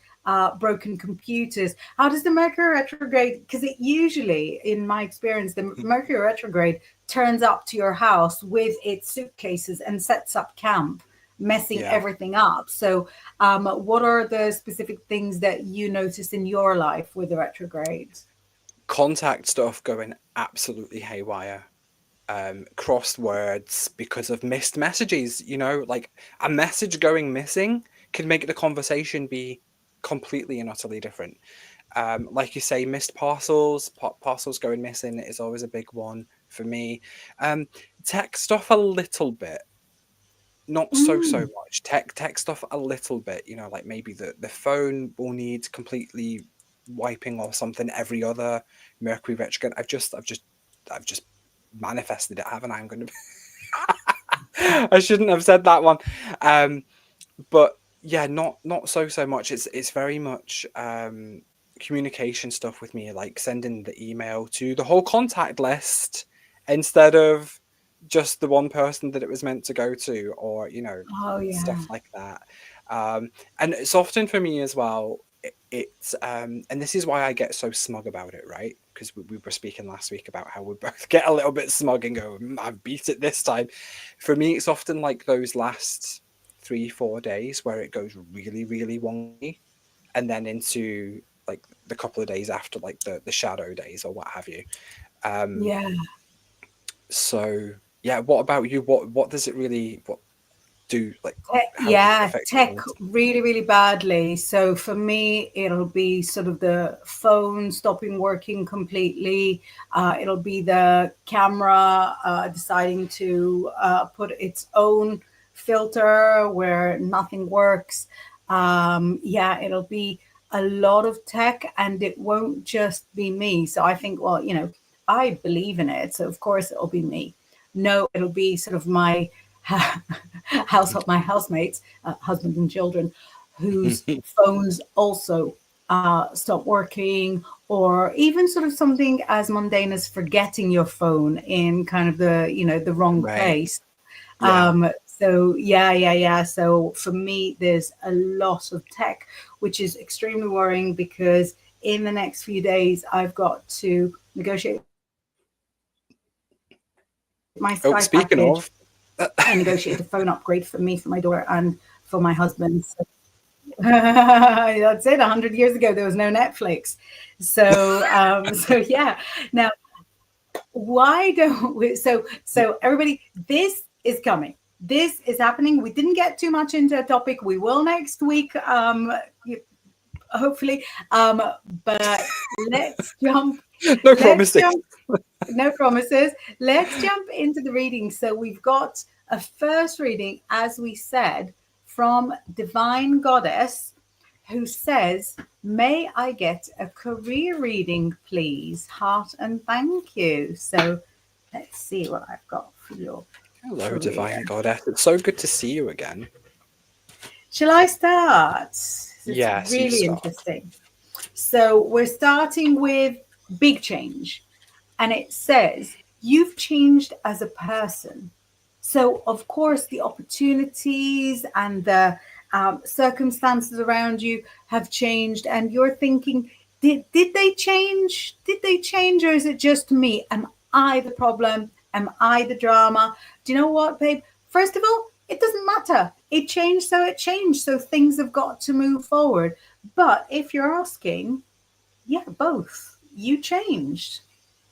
broken computers. How does the Mercury retrograde? Because it usually, in my experience, the Mercury retrograde turns up to your house with its suitcases and sets up camp, messing everything up. So what are the specific things that you notice in your life with the retrograde?
Contact stuff going absolutely haywire. Crossed words because of missed messages. Like a message going missing can make the conversation be completely and utterly different. Like you say, missed parcels going missing is always a big one for me. Tech stuff a little bit, not so much. Tech stuff a little bit. Like maybe the phone will need completely wiping or something every other Mercury retrograde. I've just manifested it, haven't I? I'm going to I shouldn't have said that one. But yeah, not so much. It's very much communication stuff with me, like sending the email to the whole contact list instead of just the one person that it was meant to go to, or stuff like that. And it's often for me as well, it's and this is why I get so smug about it, right? Because we were speaking last week about how we both get a little bit smug and go, I've beat it this time. For me, it's often like those last 3-4 days where it goes really, really wonky, and then into like the couple of days after, like the shadow days or what have you. So yeah, what about you? What does it really do? Like
tech really, really badly. So for me, it'll be sort of the phone stopping working completely. It'll be the camera deciding to put its own filter where nothing works. It'll be a lot of tech, and it won't just be me. So I think, well, I believe in it, so of course it'll be me. No, it'll be sort of my my housemates, husband and children, whose phones also stop working, or even sort of something as mundane as forgetting your phone in kind of the wrong place. So for me, there's a lot of tech, which is extremely worrying, because in the next few days I've got to negotiate my Sky package. I negotiate a phone upgrade for me, for my daughter, and for my husband. So, that's it. 100 years ago, there was no Netflix. So yeah. Now, why don't we? So everybody, this is coming. This is happening. We didn't get too much into a topic. We will next week, hopefully. But let's jump.
No promises.
No promises. Let's jump into the reading. So we've got a first reading, as we said, from Divine Goddess, who says, may I get a career reading, please? Heart and thank you. So let's see what I've got for your
Hello,
career.
Divine Goddess. It's so good to see you again.
Shall I start? It's
Yes,
really interesting. So we're starting with big change. And it says, you've changed as a person. So, of course, the opportunities and the circumstances around you have changed. And you're thinking, did they change? Did they change? Or is it just me? Am I the problem? Am I the drama? Do you know what, babe? First of all, it doesn't matter. It changed, so it changed. So things have got to move forward. But if you're asking, yeah, both. You changed.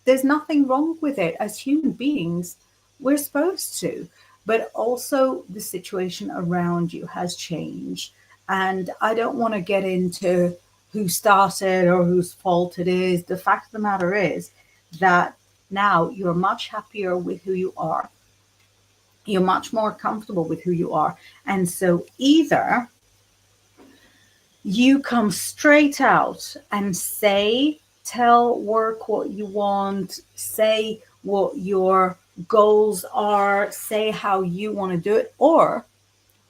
There's nothing wrong with it. As human beings, we're supposed to. But also, the situation around you has changed. And I don't want to get into who started or whose fault it is. The fact of the matter is that now you're much happier with who you are, you're much more comfortable with who you are. And so, either you come straight out and say, tell work what you want, say what your goals are, say how you want to do it, or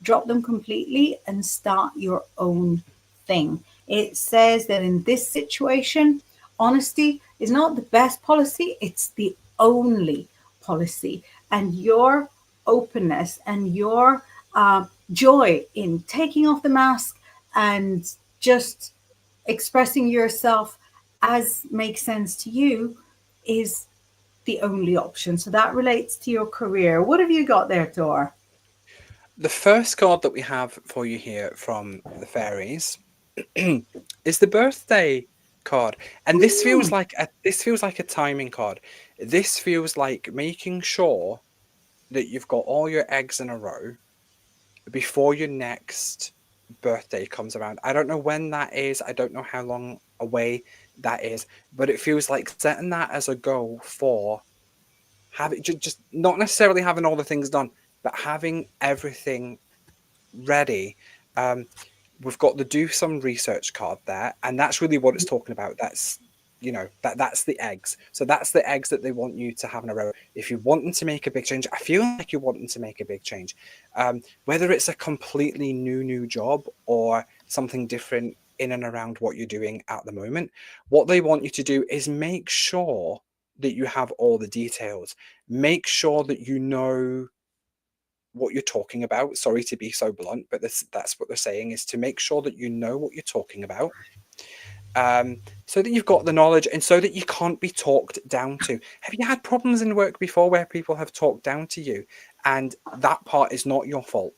drop them completely and start your own thing. It says that in this situation, honesty is not the best policy, it's the only policy. And your openness and your joy in taking off the mask and just expressing yourself as makes sense to you is the only option. So that relates to your career. What have you got there, Tor?
The first card that we have for you here from the fairies is the birthday card, and this feels like a timing card. This feels like making sure that you've got all your eggs in a row before your next birthday comes around. I don't know when that is. I don't know how long away that is, but it feels like setting that as a goal for having just not necessarily having all the things done, but having everything ready. Um, we've got the do some research card there, and that's really what it's talking about. That's that's the eggs. So that's the eggs that they want you to have in a row. If you're wanting to make a big change, I feel like you're wanting to make a big change, whether it's a completely new job or something different in and around what you're doing at the moment. What they want you to do is make sure that you have all the details. Make sure that you know what you're talking about. Sorry to be so blunt, but that's what they're saying, is to make sure that you know what you're talking about, so that you've got the knowledge and so that you can't be talked down to. Have you had problems in work before where people have talked down to you and that part is not your fault?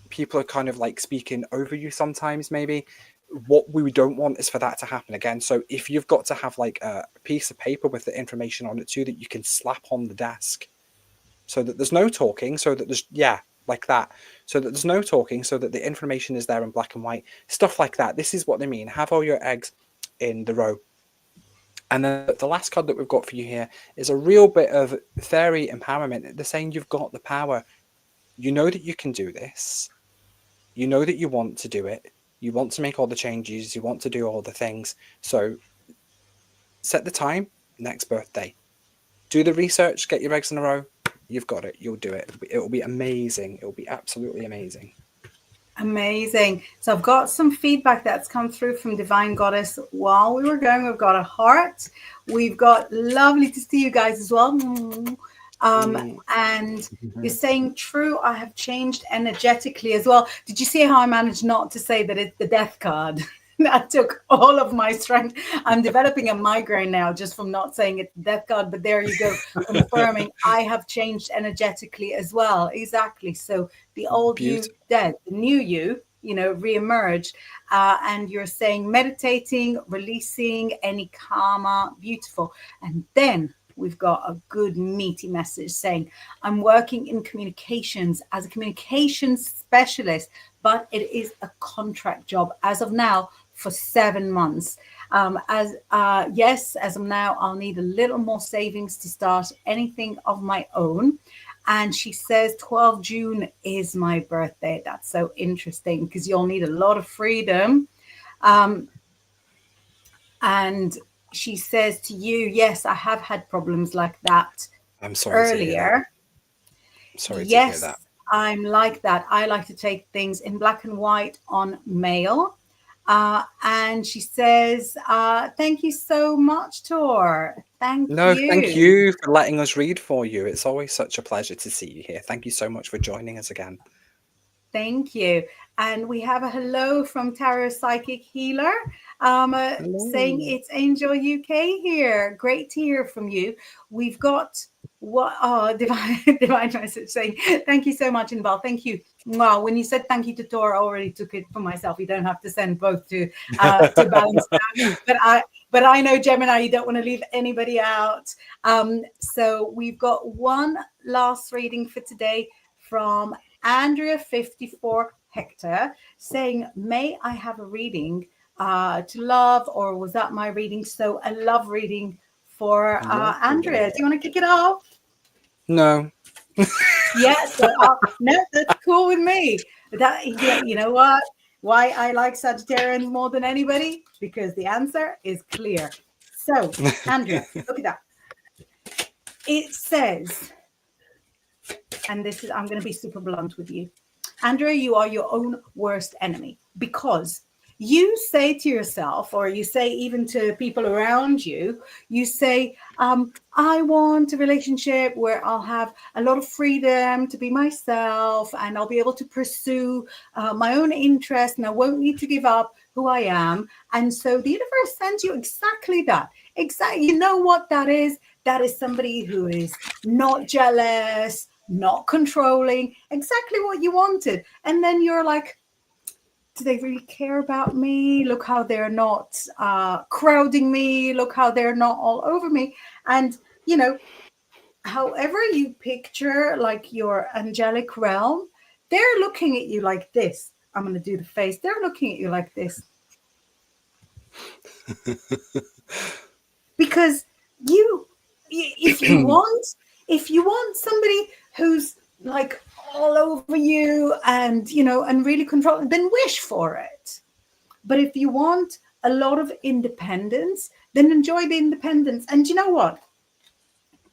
People are kind of like speaking over you sometimes, maybe. What we don't want is for that to happen again. So if you've got to have like a piece of paper with the information on it too that you can slap on the desk, so that there's no talking, so that there's, like that, so that there's no talking, so that the information is there in black and white, stuff like that. This is what they mean. Have all your eggs in the row. And then the last card that we've got for you here is a real bit of fairy empowerment. They're saying you've got the power. You know that you can do this. You know that you want to do it. You want to make all the changes. You want to do all the things. So set the time, next birthday. Do the research, get your eggs in a row. You've got it. You'll do it. It'll be amazing. It'll be absolutely amazing.
Amazing. So I've got some feedback that's come through from Divine Goddess while we were going. We've got a heart. We've got lovely to see you guys as well. And you're saying true, I have changed energetically as well. Did you see how I managed not to say that it's the death card? That took all of my strength. I'm developing a migraine now just from not saying it's the death card, but there you go, confirming I have changed energetically as well. Exactly. So the old you dead, the new you, reemerged. And you're saying meditating, releasing any karma, beautiful. And then we've got a good meaty message saying, I'm working in communications as a communications specialist, but it is a contract job as of now for 7 months. As of now, I'll need a little more savings to start anything of my own. And she says 12 June is my birthday. That's so interesting because you'll need a lot of freedom. And she says to you, yes, I have had problems like that.
I'm sorry earlier. To hear that. Sorry to hear that.
I'm like that. I like to take things in black and white on mail. And she says, thank you so much, Tor. Thank
you for letting us read for you. It's always such a pleasure to see you here. Thank you so much for joining us again.
Thank you. And we have a hello from Tarot Psychic Healer saying it's Angel UK here. Great to hear from you. We've got What divine message saying thank you so much, Inbal. Thank you. Wow, when you said thank you to Tor, I already took it for myself. You don't have to send both to balance out. But I know, Gemini, you don't want to leave anybody out. So we've got one last reading for today from Andrea 54 Hector saying, may I have a reading to love, or was that my reading? So a love reading for Andrea. Do you want to kick it off?
No.
Yes. So, no, that's cool with me. That you know what? Why I like Sagittarians more than anybody? Because the answer is clear. So, Andrea, look at that. It says, and this is, I'm going to be super blunt with you. Andrea, you are your own worst enemy, because you say to yourself, or you say even to people around you, you say, I want a relationship where I'll have a lot of freedom to be myself, and I'll be able to pursue my own interests, and I won't need to give up who I am. And so the universe sends you exactly that. Exactly. You know what that is? That is somebody who is not jealous, not controlling, exactly what you wanted. And then you're like, do they really care about me? Look how they're not crowding me. Look how they're not all over me. And, you know, however you picture like your angelic realm, they're looking at you like this. I'm going to do the face. They're looking at you like this. Because if you want somebody who's like all over you and, you know, and really control, then wish for it. But if you want a lot of independence, then enjoy the independence. And you know what?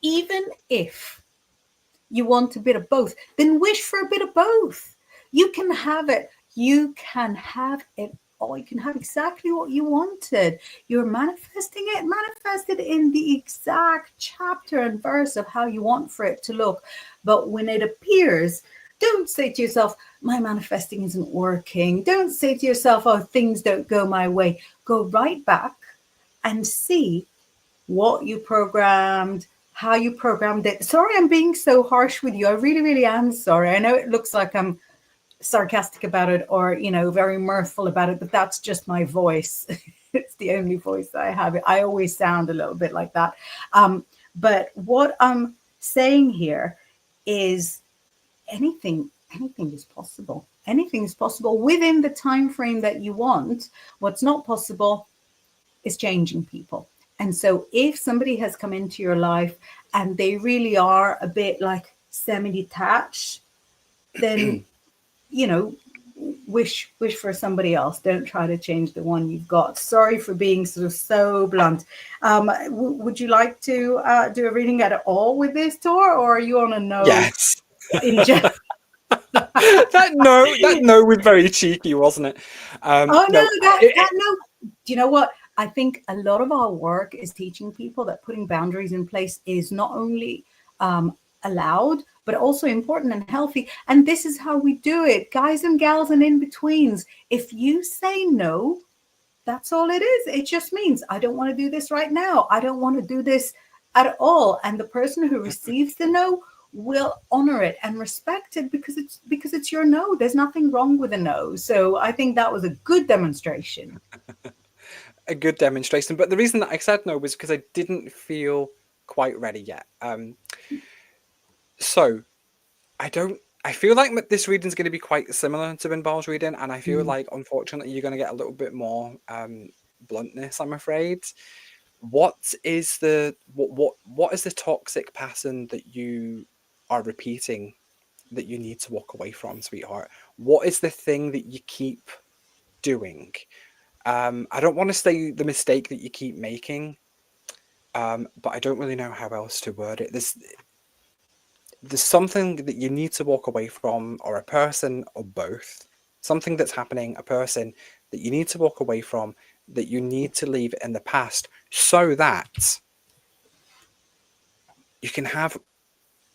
Even if you want a bit of both, then wish for a bit of both. You can have it. You can have it all. You can have exactly what you wanted. You're manifesting it. Manifest it in the exact chapter and verse of how you want for it to look. But when it appears, don't say to yourself, my manifesting isn't working. Don't say to yourself, oh, things don't go my way. Go right back and see what you programmed, how you programmed it. Sorry, I'm being so harsh with you. I really, really am sorry. I know it looks like I'm sarcastic about it, or, you know, very mirthful about it, but that's just my voice. It's the only voice I have. I always sound a little bit like that. But what I'm saying here is anything is possible. Anything is possible within the time frame that you want. What's not possible is changing people. And so if somebody has come into your life and they really are a bit like semi-detached, then, you know, wish for somebody else. Don't try to change the one you've got. Sorry for being sort of so blunt. Would you like to do a reading at all with this, Tor, or are you on a no?
Yes.
In general?
that no was very cheeky, wasn't it?
No. Do you know what? I think a lot of our work is teaching people that putting boundaries in place is not only allowed, but also important and healthy. And this is how we do it, guys and gals and in-betweens. If you say no, that's all it is. It just means I don't want to do this right now. I don't want to do this at all. And the person who receives the no will honor it and respect it because it's your no. There's nothing wrong with a no. So I think that was a good demonstration.
A good demonstration. But the reason that I said no was because I didn't feel quite ready yet. So I feel like this reading is going to be quite similar to Inbaal's reading, and I feel like, unfortunately, you're going to get a little bit more bluntness, I'm afraid. What is the toxic pattern that you are repeating that you need to walk away from, sweetheart? What is the thing that you keep doing? I don't want to say the mistake that you keep making, but I don't really know how else to word it. There's something that you need to walk away from, or a person, or both. Something that's happening, a person that you need to walk away from, that you need to leave in the past, so that you can have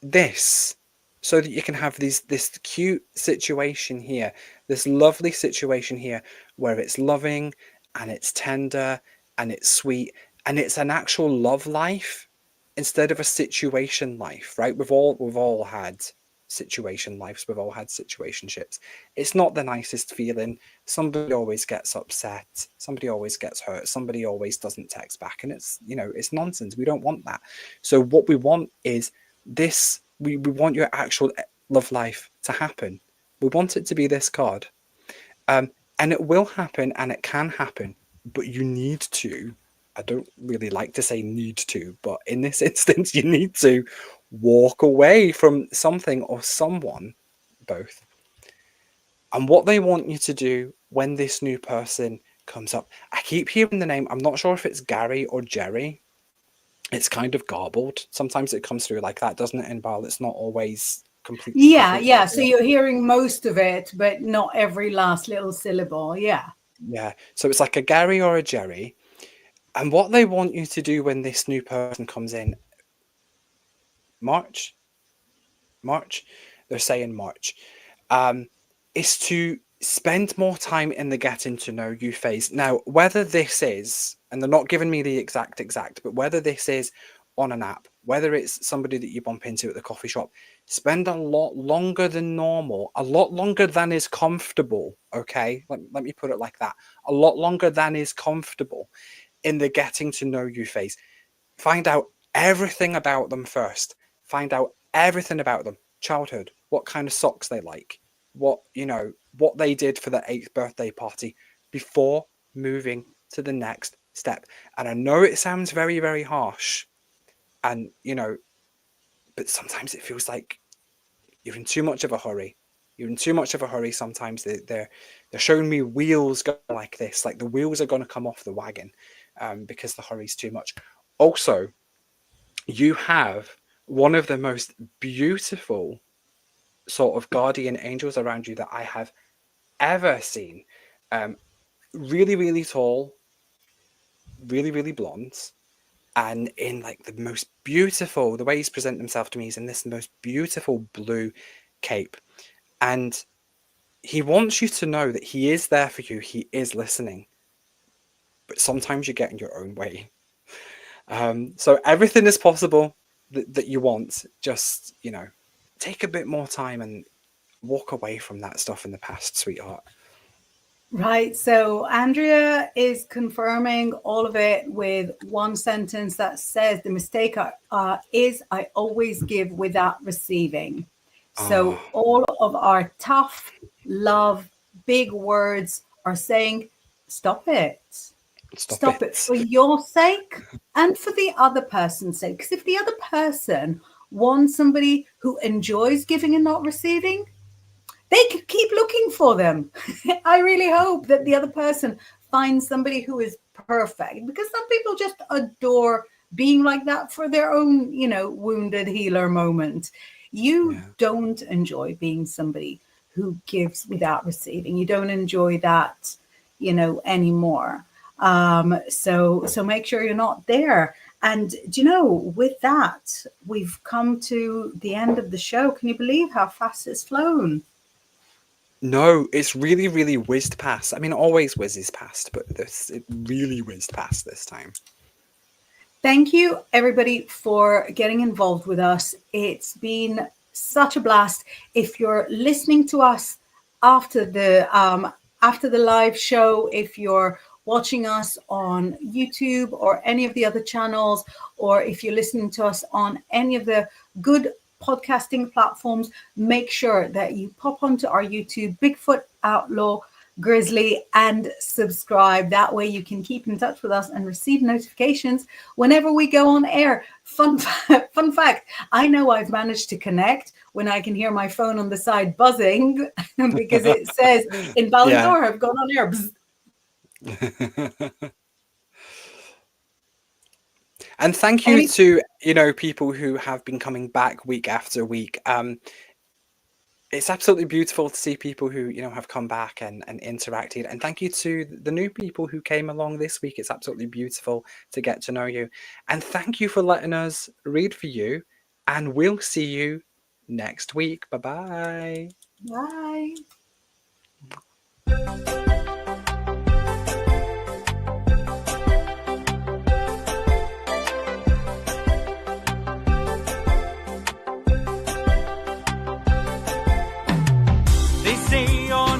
this, so that you can have this cute situation here, this lovely situation here, where it's loving and it's tender and it's sweet and it's an actual love life. instead of a situation life, right? We've all had situation lives, we've all had situationships. It's not the nicest feeling. Somebody always gets upset, somebody always gets hurt, somebody always doesn't text back, and it's, you know, it's nonsense. We don't want that. So what we want is this. We want your actual love life to happen. We want it to be this card. And it will happen, and it can happen, but you need to, I don't really like to say need to, but in this instance, you need to walk away from something or someone, both. And what they want you to do when this new person comes up, I keep hearing the name, I'm not sure if it's Gary or Jerry. It's kind of garbled. Sometimes it comes through like that, doesn't it, Inbal? It's not always completely.
Yeah. So you're hearing most of it, but not every last little syllable. Yeah.
So it's like a Gary or a Jerry. And what they want you to do when this new person comes in, March, they're saying March, is to spend more time in the getting to know you phase. Now, whether this is, and they're not giving me the exact, but whether this is on an app, whether it's somebody that you bump into at the coffee shop, spend a lot longer than normal, a lot longer than is comfortable, okay? Let me put it like that. A lot longer than is comfortable in the getting to know you phase. Find out everything about them first. Find out everything about them. Childhood, what kind of socks they like, what they did for their 8th birthday party before moving to the next step. And I know it sounds very, very harsh, and but sometimes it feels like you're in too much of a hurry. Sometimes they're showing me wheels going like this, like the wheels are going to come off the wagon, because the hurry's too much. Also, you have one of the most beautiful sort of guardian angels around you that I have ever seen. Really, really tall, really, really blonde, and in like the most beautiful, the way he's presented himself to me is in this most beautiful blue cape. And he wants you to know that he is there for you. He is listening. But sometimes you get in your own way. So everything is possible that you want. Just, take a bit more time and walk away from that stuff in the past, sweetheart.
Right. So Andrea is confirming all of it with one sentence that says the mistake is I always give without receiving. So all of our tough love, big words are saying, stop it. Stop it for your sake and for the other person's sake. Because if the other person wants somebody who enjoys giving and not receiving, they could keep looking for them. I really hope that the other person finds somebody who is perfect, because some people just adore being like that for their own, wounded healer moment. You don't enjoy being somebody who gives without receiving. You don't enjoy that, anymore. So make sure you're not there. And with that, we've come to the end of the show. Can you believe how fast it's flown?
No, it's really, really whizzed past. I mean, it always whizzes past, but it really whizzed past this time.
Thank you, everybody, for getting involved with us. It's been such a blast. If you're listening to us after the live show, if you're watching us on YouTube or any of the other channels, or if you're listening to us on any of the good podcasting platforms, make sure that you pop onto our YouTube, Bigfoot Outlaw Grizzly, and subscribe. That way you can keep in touch with us and receive notifications whenever we go on air. Fun fact, I know I've managed to connect when I can hear my phone on the side buzzing because it says Inbaal and Tor have gone on air.
And thank you to people who have been coming back week after week. It's absolutely beautiful to see people who have come back and interacted. And thank you to the new people who came along this week. It's absolutely beautiful to get to know you. And thank you for letting us read for you. And we'll see you next week. Bye-bye.
Bye.
say you're